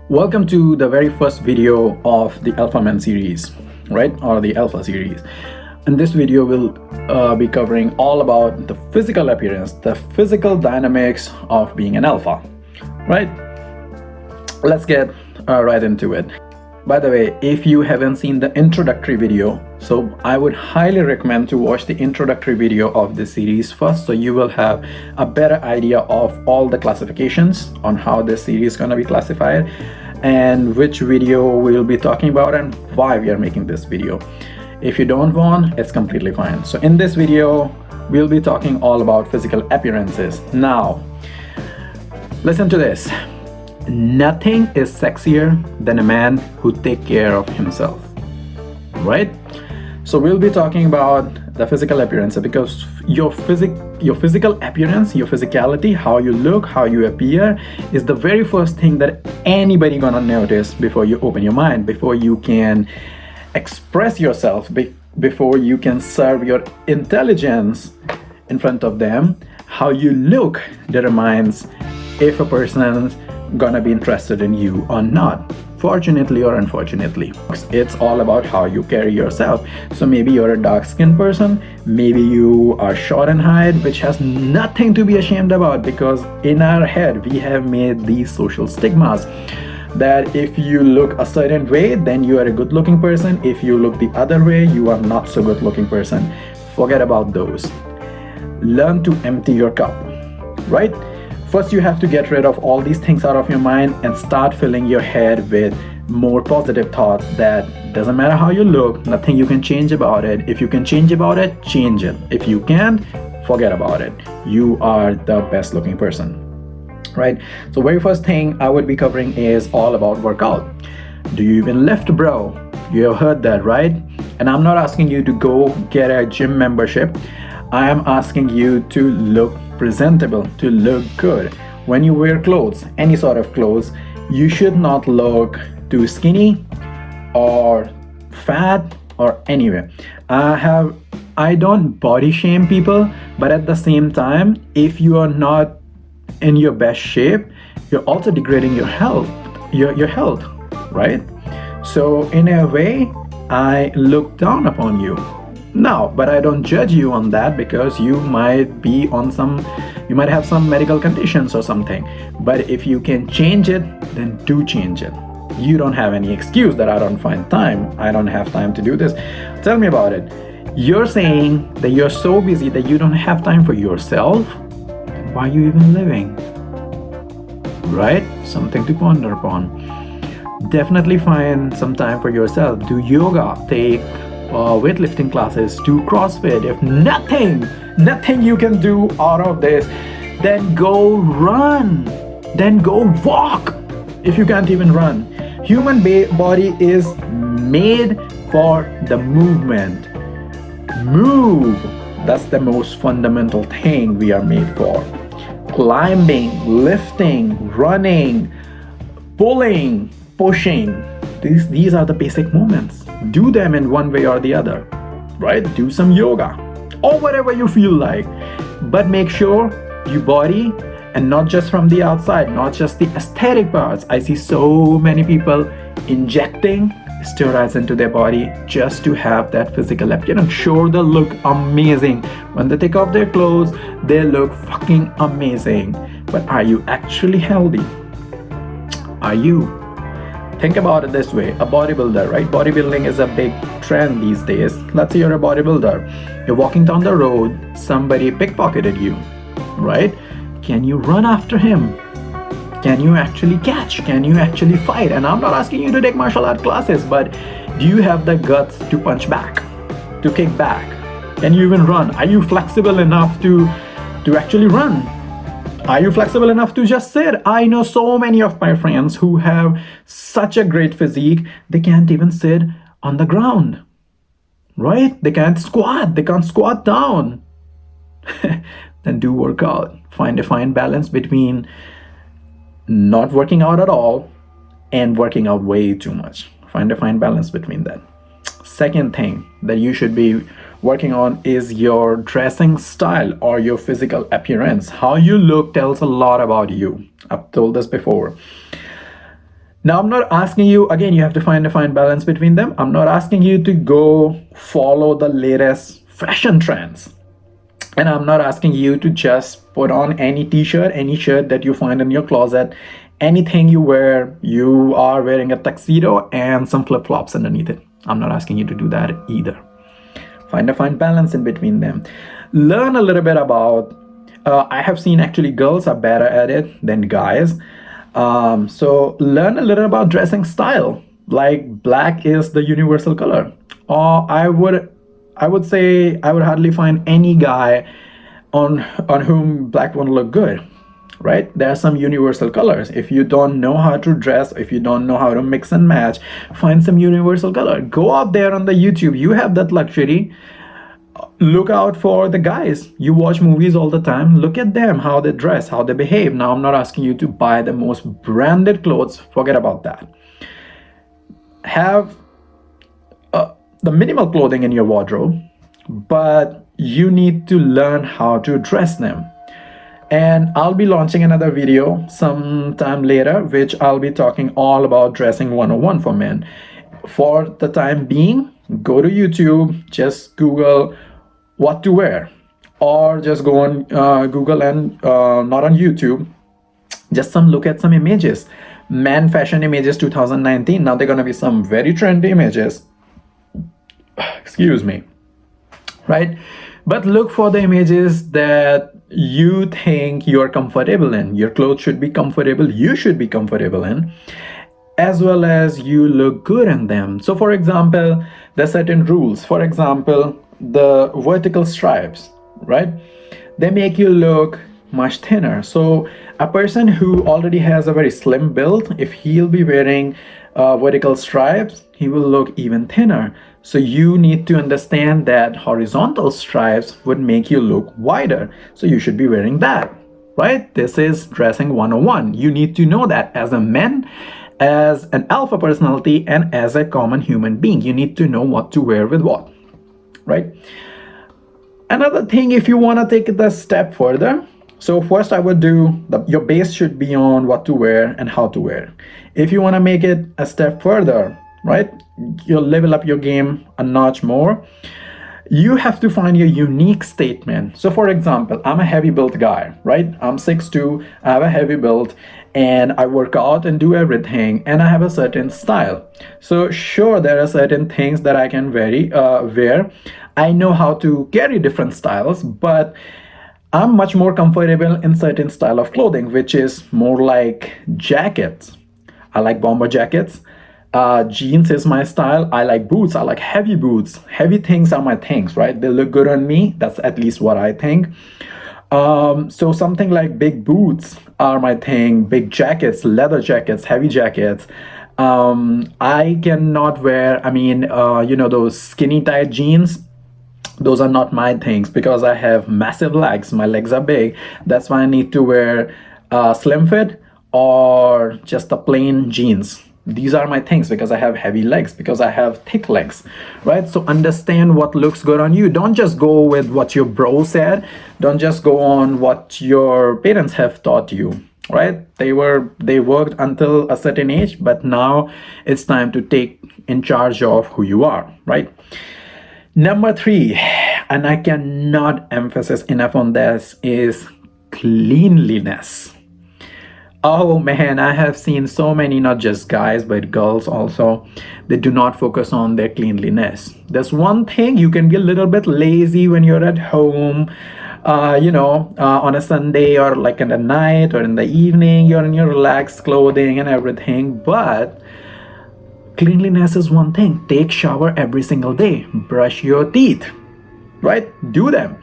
Welcome to the very first video of the Alpha Man series, right? Or the Alpha series. In this video, we'll be covering all about the physical appearance, the physical dynamics of being an alpha, right? Let's get right into it. By the way, if you haven't seen the introductory video, so I would highly recommend to watch the introductory video of this series first, so you will have a better idea of all the classifications on how this series is going to be classified and which video we'll be talking about and why we are making this video. If you don't want, it's completely fine. So in this video, we'll be talking all about physical appearances. Now, listen to this. Nothing is sexier than a man who takes care of himself, right? So we'll be talking about the physical appearance because your physical appearance, your physicality, how you look, how you appear is the very first thing that anybody gonna notice before you open your mind, before you can express yourself, before you can serve your intelligence in front of them. How you look determines if a person gonna be interested in you or not, fortunately or unfortunately. It's all about how you carry yourself. So maybe you're a dark-skinned person, maybe you are short in height, which has nothing to be ashamed about, because in our head we have made these social stigmas that if you look a certain way, then you are a good-looking person. If you look the other way, you are not so good-looking person. Forget about those. Learn to empty your cup, right? First, you have to get rid of all these things out of your mind and start filling your head with more positive thoughts that doesn't matter how you look, nothing you can change about it. If you can change about it, change it. If you can't, forget about it. You are the best looking person, right? So very first thing I would be covering is all about workout. Do you even lift, bro? You have heard that, right? And I'm not asking you to go get a gym membership. I am asking you to look presentable, to look good. When you wear clothes, any sort of clothes, you should not look too skinny or fat or anywhere. I don't body shame people, but at the same time, if you are not in your best shape, you're also degrading your health, your health, right? So in a way, I look down upon you. No, but I don't judge you on that because you might be on you might have some medical conditions or something. But if you can change it, then do change it. You don't have any excuse that I don't find time. I don't have time to do this. Tell me about it. You're saying that you're so busy that you don't have time for yourself. Why are you even living? Right? Something to ponder upon. Definitely find some time for yourself. Do yoga, take weightlifting classes, do CrossFit. If nothing you can do out of this, then go run, then go walk. If you can't even run, human body is made for the movement. Move. That's the most fundamental thing we are made for. Climbing, lifting, running, pulling, pushing. These are the basic movements. Do them in one way or the other, right? Do some yoga or whatever you feel like, but make sure you body, and not just from the outside, not just the aesthetic parts. I see so many people injecting steroids into their body just to have that physical appearance. Sure, they look amazing. When they take off their clothes, they look fucking amazing. But are you actually healthy? Are you? Think about it this way, a bodybuilder, right? Bodybuilding is a big trend these days. Let's say you're a bodybuilder. You're walking down the road, somebody pickpocketed you, right? Can you run after him? Can you actually catch? Can you actually fight? And I'm not asking you to take martial art classes, but do you have the guts to punch back, to kick back? Can you even run? Are you flexible enough to actually run? Are you flexible enough to just sit? I know so many of my friends who have such a great physique, they can't even sit on the ground, right? They can't squat down. Then do workout. Find a fine balance between not working out at all and working out way too much. Find a fine balance between that. Second thing that you should be working on is your dressing style or your physical appearance. How you look tells a lot about you. I've told this before. Now, I'm not asking you, again, you have to find a fine balance between them. I'm not asking you to go follow the latest fashion trends. And I'm not asking you to just put on any t-shirt, any shirt that you find in your closet, anything you wear. You are wearing a tuxedo and some flip-flops underneath it. I'm not asking you to do that either. Find a fine balance in between them. Learn a little bit about, I have seen actually girls are better at it than guys. So learn a little about dressing style. Like black is the universal color. Or I would say I would hardly find any guy on whom black won't look good. Right? There are some universal colors. If you don't know how to dress, if you don't know how to mix and match, find some universal color. Go out there on the YouTube. You have that luxury. Look out for the guys. You watch movies all the time. Look at them, how they dress, how they behave. Now, I'm not asking you to buy the most branded clothes. Forget about that. Have the minimal clothing in your wardrobe, but you need to learn how to dress them. And I'll be launching another video sometime later, which I'll be talking all about dressing 101 for men. For the time being, go to YouTube, just Google what to wear, or just go on Google and not on YouTube, just look at some images. Men fashion images 2019. Now they're gonna be some very trendy images. Excuse me. Right? But look for the images that you think you're comfortable in. Your clothes should be comfortable, you should be comfortable in, as well as you look good in them. So for example, there's certain rules. For example, the vertical stripes, right? They make you look much thinner. So a person who already has a very slim build, if he'll be wearing vertical stripes, he will look even thinner. So you need to understand that horizontal stripes would make you look wider. So you should be wearing that, right? This is dressing 101. You need to know that as a man, as an alpha personality, and as a common human being. You need to know what to wear with what, right? Another thing, if you want to take it a step further, so first I would do, your base should be on what to wear and how to wear. If you want to make it a step further, right, you'll level up your game a notch more, you have to find your unique statement. So for example, I'm a heavy built guy, right? I'm 6'2", I have a heavy build, and I work out and do everything, and I have a certain style. So sure, there are certain things that I can wear. I know how to carry different styles, but I'm much more comfortable in certain style of clothing, which is more like jackets. I like bomber jackets. Jeans is my style. I like boots. I like heavy boots. Heavy things are my things, right? They look good on me. That's at least what I think. So something like big boots are my thing. Big jackets, leather jackets, heavy jackets. I cannot wear, those skinny tight jeans. Those are not my things because I have massive legs. My legs are big. That's why I need to wear slim fit or just the plain jeans. These are my things because I have heavy legs, because I have thick legs, right? So understand what looks good on you. Don't just go with what your bro said. Don't just go on what your parents have taught you, right? They worked until a certain age, but now it's time to take in charge of who you are, right? Number 3, and I cannot emphasize enough on this, is cleanliness. Oh man, I have seen so many, not just guys, but girls also, they do not focus on their cleanliness. There's one thing, you can be a little bit lazy when you're at home, on a Sunday or like in the night or in the evening, you're in your relaxed clothing and everything, but cleanliness is one thing. Take shower every single day, brush your teeth, right? Do them.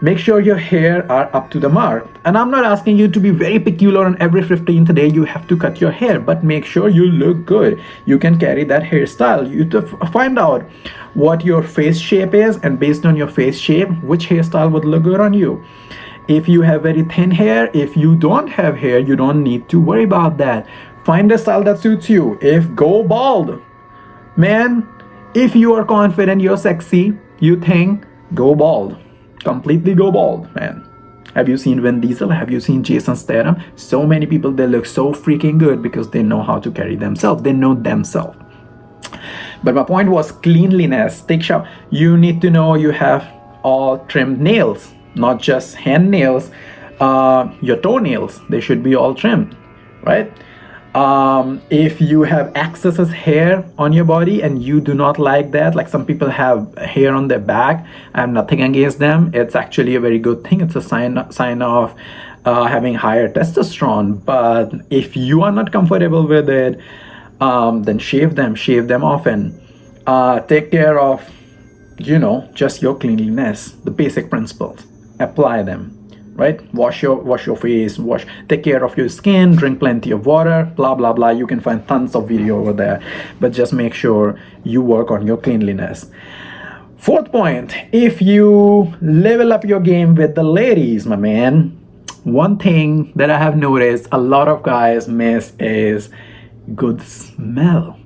Make sure your hair are up to the mark. And I'm not asking you to be very peculiar on every 15th day you have to cut your hair, but make sure you look good. You can carry that hairstyle. You have to find out what your face shape is, and based on your face shape, which hairstyle would look good on you. If you have very thin hair, if you don't have hair, you don't need to worry about that. Find a style that suits you. Go bald. Man, if you are confident, you're sexy, you think, go bald. Completely go bald, man. Have you seen Vin Diesel? Have you seen Jason Statham? So many people, they look so freaking good because they know how to carry themselves. They know themselves. But my point was cleanliness. Take shower. You need to know you have all trimmed nails, not just hand nails. Your toenails, they should be all trimmed, right? If you have excess hair on your body and you do not like that, like some people have hair on their back, I have nothing against them. It's actually a very good thing. It's a sign of having higher testosterone. But if you are not comfortable with it, then shave them often. Take care of, just your cleanliness, the basic principles. Apply them, right? Wash your face, take care of your skin, drink plenty of water, blah blah blah. You can find tons of video over there, but just make sure you work on your cleanliness. Fourth point, if you level up your game with the ladies, my man, one thing that I have noticed a lot of guys miss is good smell.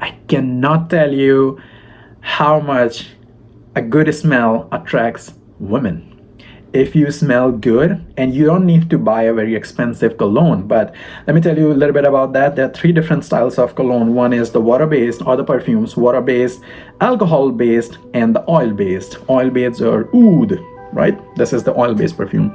I cannot tell you how much a good smell attracts women. If you smell good, and you don't need to buy a very expensive cologne, but let me tell you a little bit about that. There are three different styles of cologne. One is the water-based, or the perfumes, water-based, alcohol-based, and the oil-based. Oil-based are oud, right? This is the oil-based perfume.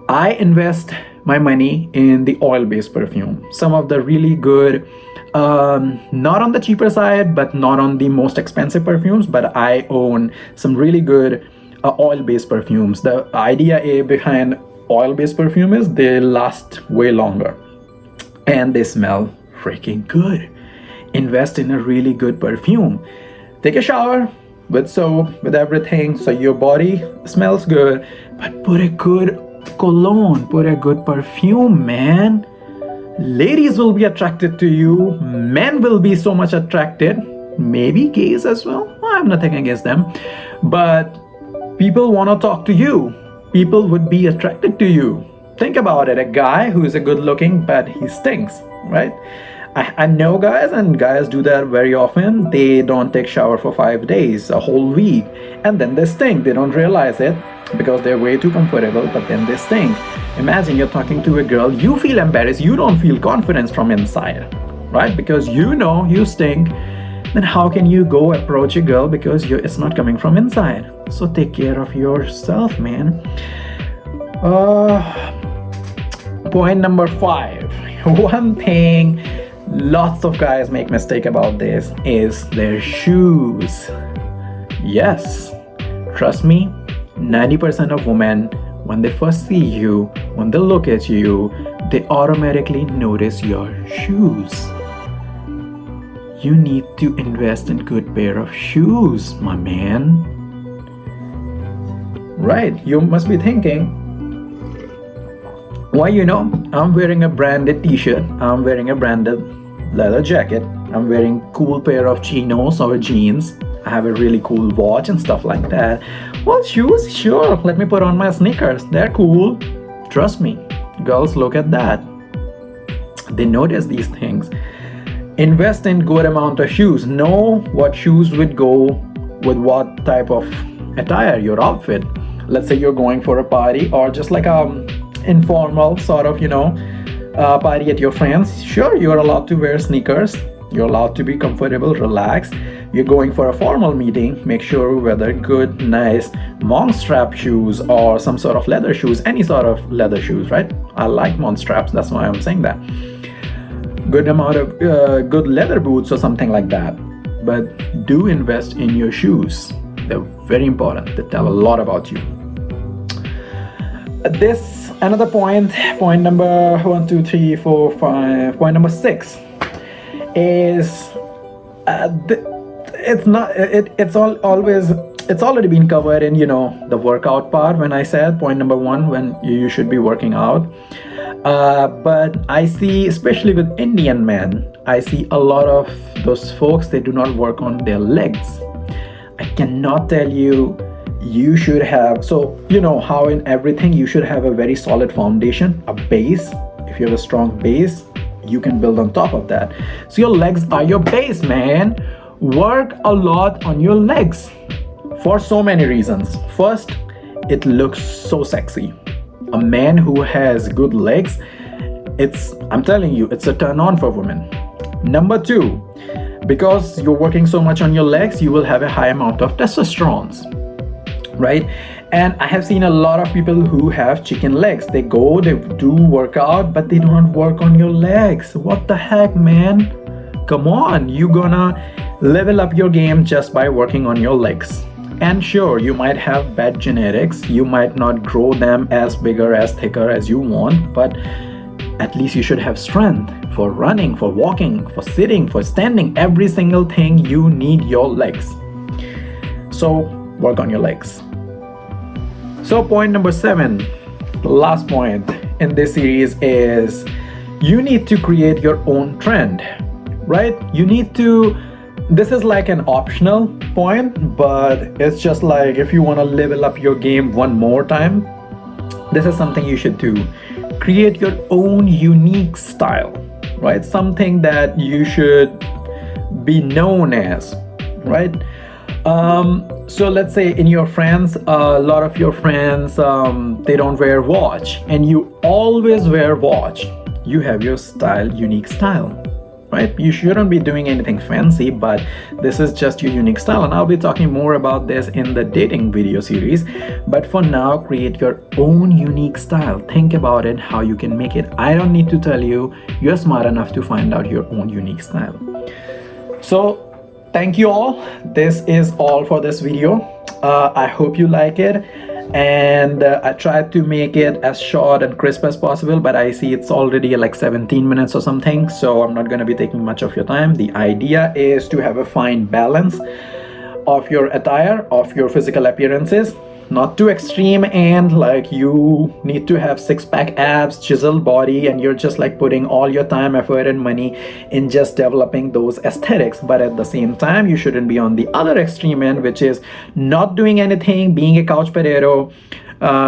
I invest my money in the oil-based perfume. Some of the really good, not on the cheaper side, but not on the most expensive perfumes, but I own some really good oil-based perfumes. The idea behind oil-based perfume is they last way longer and they smell freaking good. Invest in a really good perfume. Take a shower with soap, with everything, so your body smells good, but put a good cologne, put a good perfume, man. Ladies will be attracted to you. Men will be so much attracted. Maybe gays as well. I have nothing against them. But people want to talk to you. People would be attracted to you. Think about it. A guy who is a good looking, but he stinks, right? I know guys, and guys do that very often. They don't take shower for 5 days, a whole week, and then they stink. They don't realize it because they're way too comfortable, but then they stink. Imagine you're talking to a girl, you feel embarrassed, you don't feel confidence from inside, right? Because you know you stink. Then how can you go approach a girl because it's not coming from inside? So take care of yourself, man. Point number 5. One thing lots of guys make mistake about this is their shoes. Yes, trust me, 90% of women, when they first see you, when they look at you, they automatically notice your shoes. You need to invest in good pair of shoes, my man. Right, you must be thinking, why, I'm wearing a branded t-shirt, I'm wearing a branded leather jacket, I'm wearing cool pair of chinos or jeans, I have a really cool watch and stuff like that. Well, shoes, sure, let me put on my sneakers, they're cool. Trust me, girls look at that. They notice these things. Invest in good amount of shoes. Know what shoes would go with what type of attire, your outfit. Let's say you're going for a party or just like informal sort of, party at your friends. Sure, you're allowed to wear sneakers. You're allowed to be comfortable, relax. You're going for a formal meeting. Make sure whether good, nice mom strap shoes or some sort of leather shoes, any sort of leather shoes, right? I like mom straps. That's why I'm saying that. Good amount of good leather boots or something like that. But do invest in your shoes. They're very important. They tell a lot about you. Another point number 1, 2, 3, 4, 5, point number 6 is it's already been covered in the workout part when I said point number 1 when you should be working out. But I see, especially with Indian men, I see a lot of those folks, they do not work on their legs. I cannot tell you should have, so how in everything you should have a very solid foundation, a base. If you have a strong base, you can build on top of that. So your legs are your base, man. Work a lot on your legs for so many reasons. First, it looks so sexy. A man who has good legs, I'm telling you, it's a turn on for women. Number two, because you're working so much on your legs, you will have a high amount of testosterone, right? And I have seen a lot of people who have chicken legs. They do workout, but they don't work on your legs. What the heck, man? Come on, you're gonna level up your game just by working on your legs. And sure, you might have bad genetics, you might not grow them as bigger, as thicker as you want, but at least you should have strength for running, for walking, for sitting, for standing. Every single thing you need your legs. So work on your legs. So point number 7, the last point in this series is you need to create your own trend, right? This is like an optional point, but it's just like if you want to level up your game one more time, this is something you should do. Create your own unique style, right? Something that you should be known as, right? So let's say in your friends, a lot of your friends, they don't wear watch, and you always wear watch. You have your style, unique style, right? You shouldn't be doing anything fancy, but this is just your unique style, and I'll be talking more about this in the dating video series. But for now, create your own unique style. Think about it, how you can make it. I don't need to tell you, you're smart enough to find out your own unique style. So thank you all. This is all for this video. I hope you like it, and I tried to make it as short and crisp as possible, but I see it's already like 17 minutes or something, so I'm not going to be taking much of your time. The idea is to have a fine balance of your attire, of your physical appearances, not too extreme, and like you need to have six-pack abs, chiseled body, and you're just like putting all your time, effort, and money in just developing those aesthetics. But at the same time, you shouldn't be on the other extreme end, which is not doing anything, being a couch potato,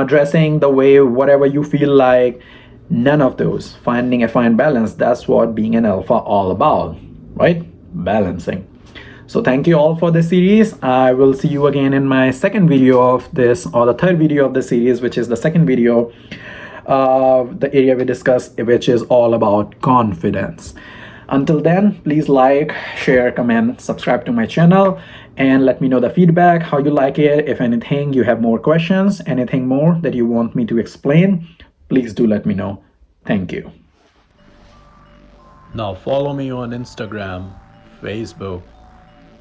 dressing the way whatever you feel like. None of those. Finding a fine balance, that's what being an alpha all about, right? Balancing. So thank you all for this series. I will see you again in my second video of this, or the third video of the series, which is the second video of the area we discussed, which is all about confidence. Until then, please like, share, comment, subscribe to my channel, and let me know the feedback, how you like it. If anything, you have more questions, anything more that you want me to explain, please do let me know. Thank you. Now follow me on Instagram, Facebook,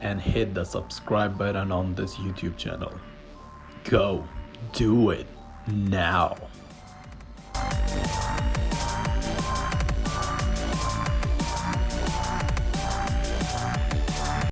and hit the subscribe button on this YouTube channel. Go do it now.